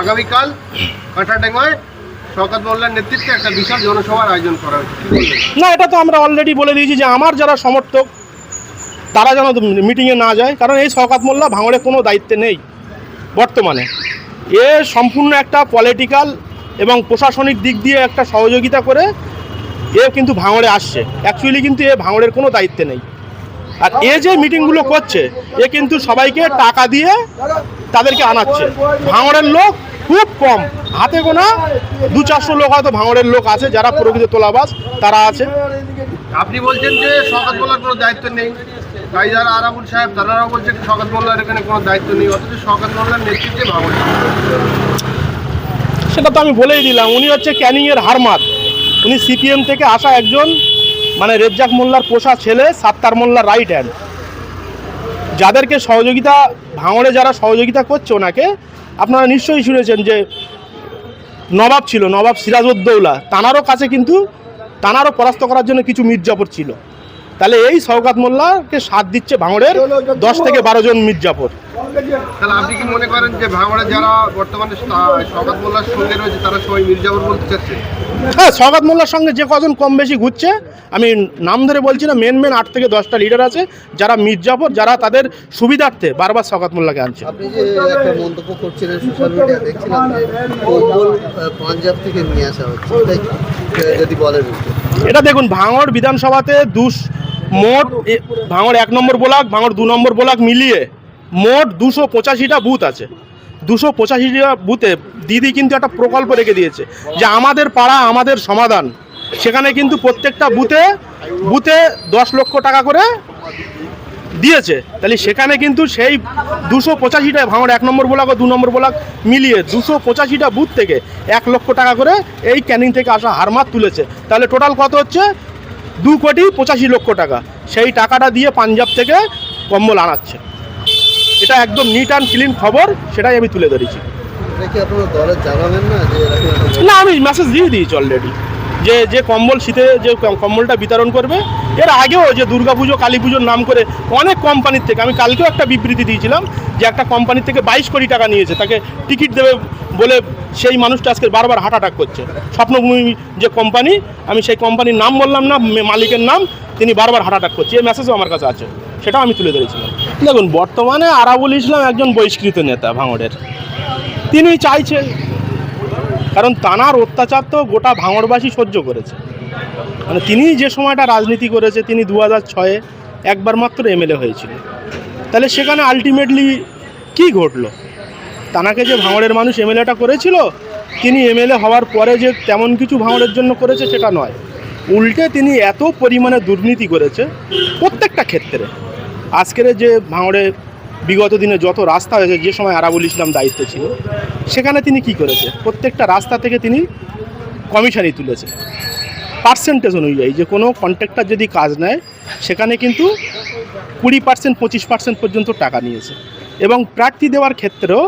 আগামীকাল কাঁটাডাঙ্গায় শওকত মোল্লার নেতৃত্বে একটা বিশাল জনসভার আয়োজন করা হয়েছে, না এটা তো আমরা অলরেডি বলে দিয়েছি যে আমার যারা সমর্থক তারা যেন মিটিংয়ে না যায়, কারণ এই শওকত মোল্লা ভাঙড়ে কোনো দায়িত্বে নেই বর্তমানে। এ সম্পূর্ণ একটা পলিটিক্যাল এবং প্রশাসনিক দিক দিয়ে একটা সহযোগিতা করে এ কিন্তু ভাঙড়ে আসছে, অ্যাকচুয়ালি কিন্তু এ ভাঙড়ের কোনো দায়িত্বে নেই। আর এ যে মিটিংগুলো করছে এ কিন্তু সবাইকে টাকা দিয়ে তাদেরকে আনাচ্ছে। ভাঙড়ের লোক খুব কম, হাতে গোনা 200-400 লোক হয়তো ভাঙড়ের লোক আছে যারা প্রকৃত তোলাবাজ তারা আছে। আপনি বলছেন যে শওকত মোল্লার কোনো দায়িত্ব নেই, তাই যারা আরাবুল সাহেব তারাও বলছেন শওকত মোল্লার এখানে কোনো দায়িত্ব নেই, অথচ শওকত মোল্লার নেতৃত্বে ভাঙড়ে। সেটা তো আমি বলেই দিলাম, উনি হচ্ছে ক্যানিংয়ের হারমাত, উনি সিপিএম থেকে আসা একজন মানে রেজ্জাক মোল্লার পোষা ছেলে, সাত্তার মোল্লার রাইট হ্যান্ড। যাদেরকে সহযোগিতা ভাঙড়ে যারা সহযোগিতা করছে ওনাকে আপনারা নিশ্চয়ই শুনেছেন যে নবাব ছিল, নবাব সিরাজউদ্দৌলা, তানারও কাছে কিন্তু তানারও পরাস্ত করার জন্য কিছু মির্জাফর ছিল। তাহলে এই শওকত মোল্লাকে সাথ দিচ্ছে ভাঙড়ের 10 থেকে 12 জন মির্জাফর। তাহলে আপনি কি মনে করেন যে ভাঙড়ে যারা বর্তমানে শওকত মোল্লার সঙ্গে রয়েছে তারা সবাই মির্জাফর বলতে চাচ্ছে? হ্যাঁ, শওকত মোল্লার সঙ্গে যে কজন কম বেশি ঘুরছে, আমি নাম ধরে বলছি না, মেন 8 থেকে 10টা লিডার আছে যারা মির্জাফর, যারা তাদের সুবিধার্থে বারবার শওকত মোল্লাকে আনছে। আপনি যে একটা মন্তব্য করছিলেন সোশ্যাল মিডিয়া দেখছিলাম যে কম্বল পাঞ্জাব থেকে নিয়ে আসা হচ্ছে, যদি বলেন। এটা দেখুন, ভাঙড় বিধানসভাতে মোট ভাঙড় 1 নম্বর ব্লক, ভাঙড় 2 নম্বর ব্লক মিলিয়ে মোট 285টা বুথ আছে। 285টা বুথে দিদি কিন্তু একটা প্রকল্প রেখে দিয়েছে যে আমাদের পাড়া আমাদের সমাধান। সেখানে কিন্তু প্রত্যেকটা বুথে 10 লক্ষ টাকা করে দিয়েছে। তাহলে সেখানে কিন্তু সেই 285টা ভাঙড় 1 নম্বর ব্লক ও 2 নম্বর ব্লক মিলিয়ে 285টা বুথ থেকে 1 লক্ষ টাকা করে এই ক্যানিং থেকে আসা হারমাত তুলেছে। তাহলে টোটাল কত হচ্ছে? 2,85,00,000 টাকা। সেই টাকাটা দিয়ে পাঞ্জাব থেকে কম্বল আনাচ্ছে। এটা একদম নিট অ্যান্ড ক্লিন খবর, সেটাই আমি তুলে ধরেছি। না, আমি মেসেজ দিয়ে দিয়েছি অলরেডি যে কম্বল শীতে যে কম্বলটা বিতরণ করবে। এর আগেও যে দুর্গাপুজো কালী পুজোর নাম করে অনেক কোম্পানির থেকে, আমি কালকেও একটা বিবৃতি দিয়েছিলাম যে একটা কোম্পানির থেকে 22 কোটি টাকা নিয়েছে, তাকে টিকিট দেবে বলে সেই মানুষটা আজকে বারবার হার্ট অ্যাটাক করছে। স্বপ্নভূমি যে কোম্পানি, আমি সেই কোম্পানির নাম বললাম না, মালিকের নাম, তিনি বারবার হার্ট অ্যাটাক করছে। এই মেসেজও আমার কাছে আছে, সেটাও আমি তুলে ধরেছিলাম। দেখুন, বর্তমানে আরাবুল ইসলাম একজন বহিষ্কৃত নেতা ভাঙড়ের। তিনি চাইছে, কারণ তানার অত্যাচার তো গোটা ভাঙড়বাসী সহ্য করেছে। মানে তিনি যে সময়টা রাজনীতি করেছে, তিনি 2006-এ একবার মাত্র এমএলএ হয়েছিল। তাহলে সেখানে আলটিমেটলি কি ঘটলো? তানাকে যে ভাঙড়ের মানুষ এমএলএটা করেছিল, তিনি এমএলএ হওয়ার পরে যে তেমন কিছু ভাঙড়ের জন্য করেছে সেটা নয়, উল্টে তিনি এত পরিমাণে দুর্নীতি করেছে প্রত্যেকটা ক্ষেত্রে। আজকের যে ভাঙড়ে বিগত দিনে যত রাস্তা হয়েছে, যে সময় আরাবুল ইসলাম দায়িত্বে ছিল, সেখানে তিনি কি করেছে? প্রত্যেকটা রাস্তা থেকে তিনি কমিশনই তুলেছে পার্সেন্টেজ অনুযায়ী। যে কোনো কন্ট্রাক্টর যদি কাজ নেয় সেখানে কিন্তু 20%, 25% পর্যন্ত টাকা নিয়েছে। এবং প্রার্থী দেওয়ার ক্ষেত্রেও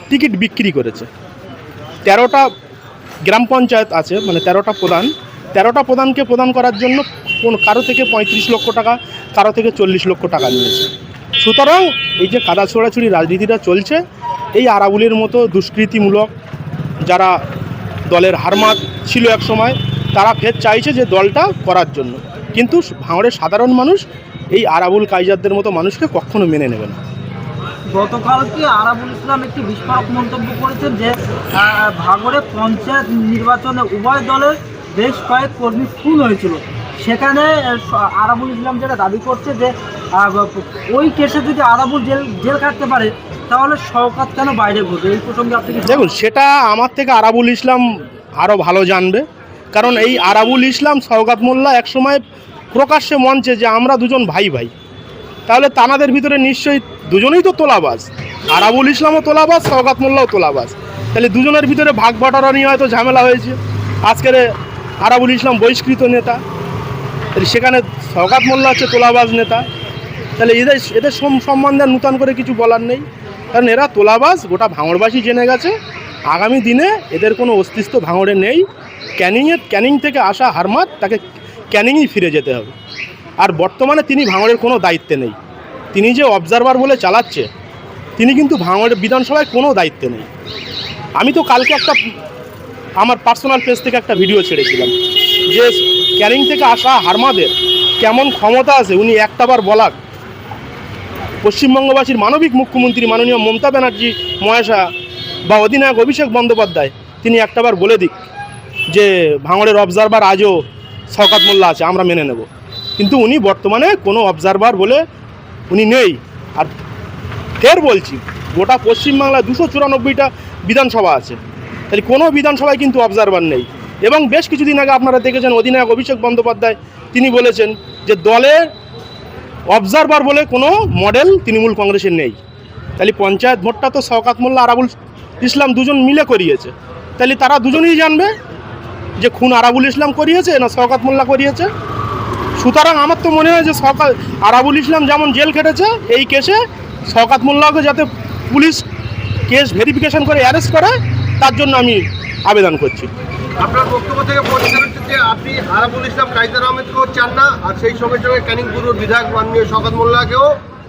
টিকিট বিক্রি করেছে। 13টা গ্রাম পঞ্চায়েত আছে, মানে 13টা প্রধানকে প্রদান করার জন্য কারো থেকে 35 লক্ষ টাকা, কারো থেকে 40 লক্ষ টাকা নিয়েছে। সুতরাং এই যে কাদা ছোড়াছুড়ি রাজনীতিটা চলছে, এই আরাবুলের মতো দুষ্কৃতিমূলক যারা দলের হারমাত ছিল এক সময়, তারা ফের চাইছে যে দলটা করার জন্য। কিন্তু ভাঙড়ের সাধারণ মানুষ এই আরাবুল কাইজারদের মতো মানুষকে কখনো মেনে নেবে না। গতকালকে আরাবুল ইসলাম একটি বিস্ফোরক মন্তব্য করেছেন যে ভাঙড়ে পঞ্চায়েত নির্বাচনে উভয় দলের বেশ কয়েক কর্মী খুন হয়েছিল। সেখানে আরাবুল ইসলাম যেটা দাবি করছে যে ওই কেসে যদি আরাবুল জেল কাটতে পারে তাহলে শওকত কেন বাইরে ঘুরবে? এই প্রসঙ্গে আপনি দেখুন, সেটা আমার থেকে আরাবুল ইসলাম আরও ভালো জানবে, কারণ এই আরাবুল ইসলাম শওকত মোল্লা একসময় প্রকাশ্যে মঞ্চে যে আমরা দুজন ভাই ভাই, তাহলে তানাদের ভিতরে নিশ্চয়ই দুজনেই তো তোলাবাজ। আরাবুল ইসলামও তোলাবাজ, শওকত মোল্লাও তোলাবাজ। তাহলে দুজনের ভিতরে ভাগ বাটোয়ারা নিয়ে হয়তো ঝামেলা হয়েছে। আজকের আরাবুল ইসলাম বহিষ্কৃত নেতা, তাহলে সেখানে শওকত মোল্লা হচ্ছে তোলাবাজ নেতা। তাহলে এদের সম্বন্ধে নূতন করে কিছু বলার নেই, কারণ এরা তোলাবাজ গোটা ভাঙড়বাসী জেনে গেছে। আগামী দিনে এদের কোনো অস্তিত্ব ভাঙড়ে নেই। ক্যানিং থেকে আসা হারমাত, তাকে ক্যানিংই ফিরে যেতে হবে। আর বর্তমানে তিনি ভাঙড়ের কোনো দায়িত্বে নেই। তিনি যে অবজারভার বলে চালাচ্ছে, তিনি কিন্তু ভাঙড়ের বিধানসভায় কোনো দায়িত্বে নেই। আমি তো কালকে একটা আমার পার্সোনাল পেজ থেকে একটা ভিডিও ছেড়েছিলাম যে ক্যানিং থেকে আসা হারমাদের কেমন ক্ষমতা আছে উনি একটাবার বলাক। পশ্চিমবঙ্গবাসীর মানবিক মুখ্যমন্ত্রী মাননীয় মমতা ব্যানার্জি মহাশয়া বা অধিনায়ক অভিষেক বন্দ্যোপাধ্যায় তিনি একটাবার বলে দিক যে ভাঙড়ের অবজারভার আজও শওকত মোল্লা আছে, আমরা মেনে নেব। কিন্তু উনি বর্তমানে কোনো অবজারভার বলে উনি নেই। আর ফের বলছি, গোটা পশ্চিমবাংলায় 294টা বিধানসভা আছে, তাহলে কোনো বিধানসভায় কিন্তু অবজারভার নেই। এবং বেশ কিছুদিন আগে আপনারা দেখেছেন অধিনায়ক অভিষেক বন্দ্যোপাধ্যায় তিনি বলেছেন যে দলের অবজারভার বলে কোনো মডেল তৃণমূল কংগ্রেসের নেই। তাহলে পঞ্চায়েত ভোটটা তো শওকত মোল্লা আরাবুল ইসলাম দুজন মিলে করিয়েছে, তাহলে তারা দুজনেই জানবে যে খুন আরাবুল ইসলাম করিয়েছে না শওকত মোল্লা করিয়েছে। সুতরাং আমার তো মনে হয় যে আরাবুল ইসলাম যেমন জেল খেটেছে এই কেসে শওকত মোল্লাকে যাতে পুলিশ কেস ভেরিফিকেশন করে অ্যারেস্ট করে তার জন্য আমি আবেদন করছি। আপনার বক্তব্য থেকে পরিষ্কার হচ্ছে যে আপনি আরাবুল ইসলাম কায়দার আহমেদকেও চান না, আর সেই সঙ্গে সঙ্গে ক্যানিং পূর্ব বিধায়ক মাননীয় শওকত মোল্লাকেও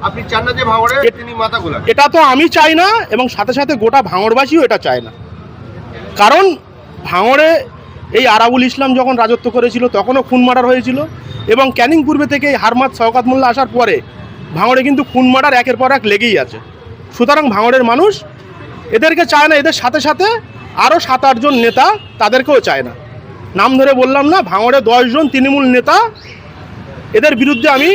আপনি চান না যে ভাঙড়ে তিনি মাথা গোলান। এটা তো আমি চাই না এবং সাথে সাথে গোটা ভাঙড়বাসীও এটা চায় না। কারণ ভাঙড়ে এই আরাবুল ইসলাম যখন রাজত্ব করেছিল তখনও খুন মার্ডার হয়েছিল এবং ক্যানিং পূর্বে থেকে এই হারমাদ শওকত মোল্লা আসার পরে ভাঙড়ে কিন্তু খুন মার্ডার একের পর এক লেগেই আছে। সুতরাং ভাঙড়ের মানুষ এদেরকে চায় না, এদের সাথে সাথে আরও 7-8 জন নেতা তাদেরকেও চায় না। নাম ধরে বললাম না, ভাঙড়ে 10 জন তৃণমূল নেতা, এদের বিরুদ্ধে আমি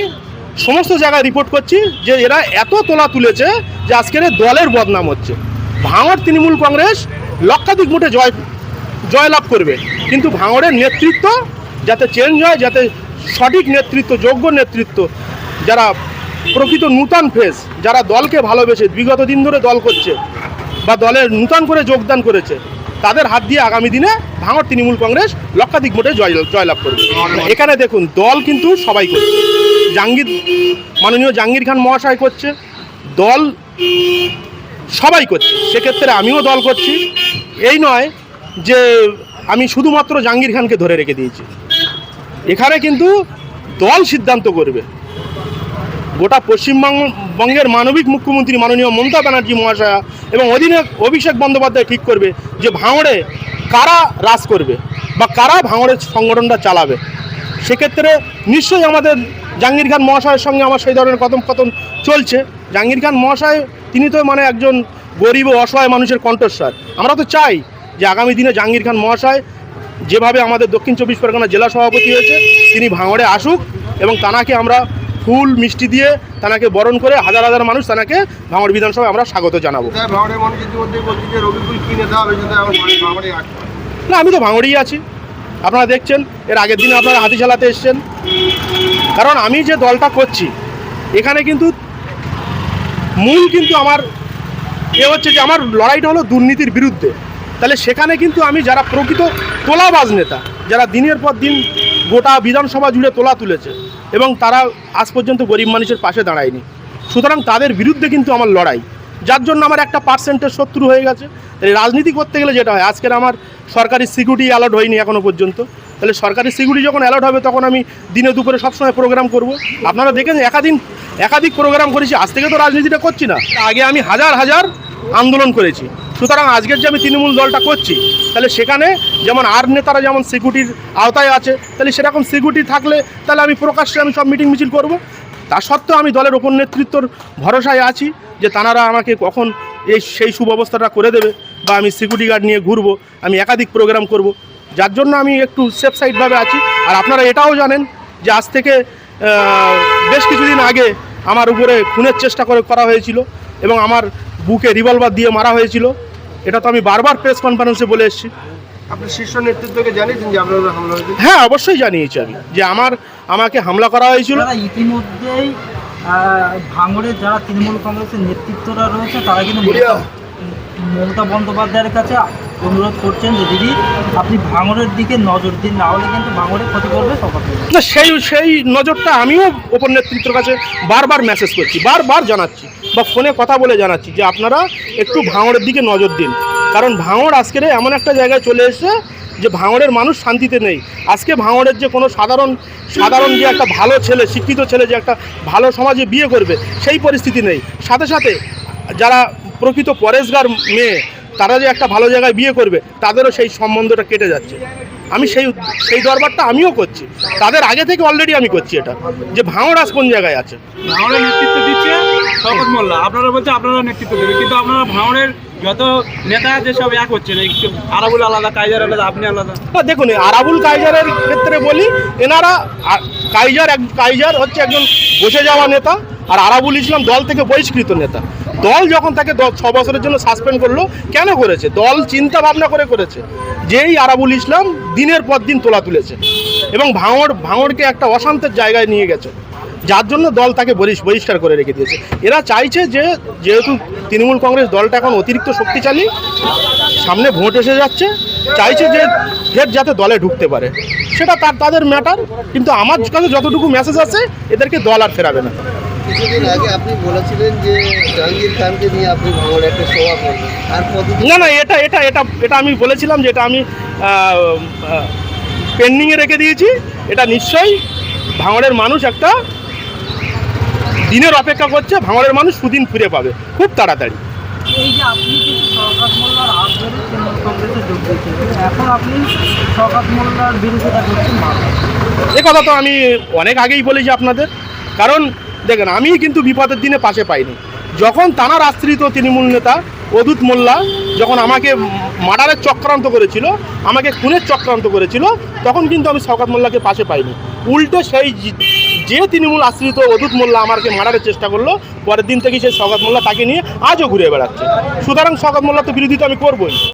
সমস্ত জায়গায় রিপোর্ট করছি যে এরা এত তোলা তুলেছে যে আজকের দলের বদনাম হচ্ছে। ভাঙড় তৃণমূল কংগ্রেস লক্ষাধিক ভোটে জয়লাভ করবে, কিন্তু ভাঙড়ের নেতৃত্ব যাতে চেঞ্জ হয়, যাতে সঠিক নেতৃত্ব, যোগ্য নেতৃত্ব, যারা প্রকৃত নূতন ফেস, যারা দলকে ভালোবেসে বিগত দিন ধরে দল করছে বা দলের নূতন করে যোগদান করেছে, তাদের হাত দিয়ে আগামী দিনে ভাঙড় তৃণমূল কংগ্রেস লক্ষাধিক ভোটে জয়লাভ করবে। এখানে দেখুন দল কিন্তু সবাই করছে, মাননীয় জাহাঙ্গীর খান মহাশয় করছে, দল সবাই করছে, সেক্ষেত্রে আমিও দল করছি। এই নয় যে আমি শুধুমাত্র জাহাঙ্গীর খানকে ধরে রেখে দিয়েছি, এখানে কিন্তু দল সিদ্ধান্ত করবে। গোটা পশ্চিমবঙ্গের মানবিক মুখ্যমন্ত্রী মাননীয় মমতা ব্যানার্জি মহাশয়া এবং অধিনায়ক অভিষেক বন্দ্যোপাধ্যায় ঠিক করবে যে ভাঙড়ে কারা রাজ করবে বা কারা ভাঙড়ের সংগঠনটা চালাবে। সেক্ষেত্রে নিশ্চয়ই আমাদের জাহাঙ্গীর খান মহাশয়ের সঙ্গে আমার সেই ধরনের কথোপকথন চলছে। জাহাঙ্গীর খান মহাশয় তিনি তো মানে একজন গরিব ও অসহায় মানুষের কণ্ঠস্বর। আমরা তো চাই যে আগামী দিনে জাহাঙ্গীর খান মহাশয় যেভাবে আমাদের দক্ষিণ 24 পরগনা জেলা সভাপতি হয়েছে তিনি ভাঙড়ে আসুক এবং তানাকে আমরা ফুল মিষ্টি দিয়ে তানাকে বরণ করে হাজার হাজার মানুষ তানাকে ভাঙড় বিধানসভায় আমরা স্বাগত জানাবো। ভাঙড়ের মানুষ ইতিমধ্যেই বলছে যে রবিকুল কি নেতা হবে যাতে আমার ভাঙড়ে আসবে না, আমি তো ভাঙড়েই আছি, আপনারা দেখছেন। এর আগের দিনে আপনারা হাতি চালাতে এসছেন। কারণ আমি যে দলটা করছি এখানে কিন্তু মূল কিন্তু আমার হচ্ছে যে আমার লড়াইটা হলো দুর্নীতির বিরুদ্ধে। তাহলে সেখানে কিন্তু আমি যারা প্রকৃত তোলাবাজ নেতা, যারা দিনের পর দিন গোটা বিধানসভা জুড়ে তোলা তুলেছে এবং তারা আজ পর্যন্ত গরিব মানুষের পাশে দাঁড়ায়নি, সুতরাং তাদের বিরুদ্ধে কিন্তু আমার লড়াই, যার জন্য আমার একটা পার্সেন্টের শত্রু হয়ে গেছে। তাহলে রাজনীতি করতে গেলে যেটা হয়, আজকের আমার সরকারি সিকিউরিটি অ্যালার্ট হয়নি এখনও পর্যন্ত, তাহলে সরকারি সিকিউরিটি যখন অ্যালার্ট হবে তখন আমি দিনে দুপুরে সবসময় প্রোগ্রাম করব। আপনারা দেখেন একাধিক প্রোগ্রাম করেছি, আজ থেকে তো রাজনীতিটা করছি না, আগে আমি হাজার হাজার আন্দোলন করেছি। সুতরাং আজকের যে আমি তৃণমূল দলটা করছি তাহলে সেখানে যেমন আর নেতারা যেমন সিকিউরিটির আওতায় আছে, তাহলে সেরকম সিকিউরিটি থাকলে তাহলে আমি প্রকাশ্যে আমি সব মিটিং মিছিল করব। তা সত্ত্বেও আমি দলের ওপর নেতৃত্বর ভরসায় আছি যে তাঁরা আমাকে কখন সেই সুব্যবস্থাটা করে দেবে বা আমি সিকিউরিটি গার্ড নিয়ে ঘুরবো, আমি একাধিক প্রোগ্রাম করব, যার জন্য আমি একটু সেফ সাইডভাবে আছি। আর আপনারা এটাও জানেন যে আজ থেকে বেশ কিছুদিন আগে আমার উপরে খুনের চেষ্টা করা হয়েছিল এবং আমার বুকে রিভলভার দিয়ে মারা হয়েছিল। এটা তো আমি বারবার প্রেস কনফারেন্সে বলে এসেছি। আপনি শীর্ষ নেতৃত্বকে জানিয়েছেন যে আপনার হামলা হয়েছে? হ্যাঁ, অবশ্যই জানিয়েছি আমি যে আমাকে হামলা করা হয়েছিল। ইতিমধ্যেই ভাঙড়ের যারা তৃণমূল কংগ্রেসের নেতৃত্বরা রয়েছে তারা কিন্তু মমতা বন্দ্যোপাধ্যায়ের কাছে অনুরোধ করছেন যে দিদি আপনি ভাঙড়ের দিকে নজর দিন, না হলে কিন্তু ভাঙড়ে ক্ষতি করবে সকল। না, সেই নজরটা আমিও ওপর নেতৃত্বের কাছে বারবার মেসেজ করছি, বারবার জানাচ্ছি বা ফোনে কথা বলে জানাচ্ছি যে আপনারা একটু ভাঙড়ের দিকে নজর দিন। কারণ ভাঙড় আজকের এমন একটা জায়গায় চলে এসেছে যে ভাঙড়ের মানুষ শান্তিতে নেই। আজকে ভাঙড়ের যে কোনো সাধারণ যে একটা ভালো ছেলে, শিক্ষিত ছেলে যে একটা ভালো সমাজে বিয়ে করবে সেই পরিস্থিতি নেই। সাথে সাথে যারা প্রকৃত পরেশগার মেয়ে তারা যে একটা ভালো জায়গায় বিয়ে করবে তাদেরও সেই সম্বন্ধটা কেটে যাচ্ছে। আমি সেই দরবারটা আমিও করছি, তাদের আগে থেকে অলরেডি আমি করছি এটা, যে ভাঙড় কোন জায়গায় আছে। ভাঙড়ের নেতৃত্ব দিচ্ছে শওকত মোল্লা, আপনারা বলছে আপনারা নেতৃত্ব দেবে, কিন্তু আপনারা ভাঙড়ের যত নেতা আছে সব এক হচ্ছেন, আরাবুল আলাদা, কাইজার আলাদা, আপনি আলাদা। না দেখুন, আরাবুল কাইজারের ক্ষেত্রে বলি, এনারা কাইজার হচ্ছে একজন বসে যাওয়া নেতা, আর আরাবুল ইসলাম দল থেকে বহিষ্কৃত নেতা। দল যখন তাকে 6 বছরের জন্য সাসপেন্ড করলো, কেন করেছে? দল চিন্তা ভাবনা করে করেছে, যেই আরাবুল ইসলাম দিনের পর দিন তোলা তুলেছে এবং ভাঙড়কে একটা অশান্তের জায়গায় নিয়ে গেছে, যার জন্য দল তাকে বহিষ্কার করে রেখে দিয়েছে। এরা চাইছে যে যেহেতু তৃণমূল কংগ্রেস দলটা এখন অতিরিক্ত শক্তিশালী, সামনে ভোট এসে যাচ্ছে, চাইছে যে ফের যাতে দলে ঢুকতে পারে, সেটা তাদের ম্যাটার। কিন্তু আমার কাছে যতটুকু মেসেজ আছে, এদেরকে দল আর ফেরাবে না। কিছুদিন আগে আপনি বলেছিলেন যে জাহাঙ্গীর খানকে নিয়ে আপনি ভাঙড়ে একটা সভা করবেন, আর কতদিন? না, এটা আমি বলেছিলাম যে এটা আমি পেন্ডিংয়ে রেখে দিয়েছি। এটা নিশ্চয়ই ভাঙড়ের মানুষ একটা দিনের অপেক্ষা করছে, ভাঙড়ের মানুষ সুদিন ফিরে পাবে খুব তাড়াতাড়ি। এই যে আপনি কিন্তু শওকত মোল্লার হাত ধরে তৃণমূল কংগ্রেসে যোগ দিয়েছেন, কিন্তু এখন আপনি শওকত মোল্লার বিরোধিতা করছেন এ কথা তো আমি অনেক আগেই বলেছি আপনাদের। কারণ দেখেন, আমি কিন্তু বিপদের দিনে পাশে পাইনি। যখন তাঁর আশ্রিত তৃণমূল নেতা অদূত মোল্লা যখন আমাকে মার্ডারের চক্রান্ত করেছিল, আমাকে খুনের চক্রান্ত করেছিল, তখন কিন্তু আমি শওকত মোল্লাকে পাশে পাইনি। উল্টে সেই যে তৃণমূল আশ্রিত অদূত মোল্লা আমাকে মার্ডারের চেষ্টা করলো, পরের দিন থেকে সেই শওকত মোল্লা তাকে নিয়ে আজও ঘুরে বেড়াচ্ছে। সুতরাং শওকত মোল্লা তো বিরোধিতা আমি করবই।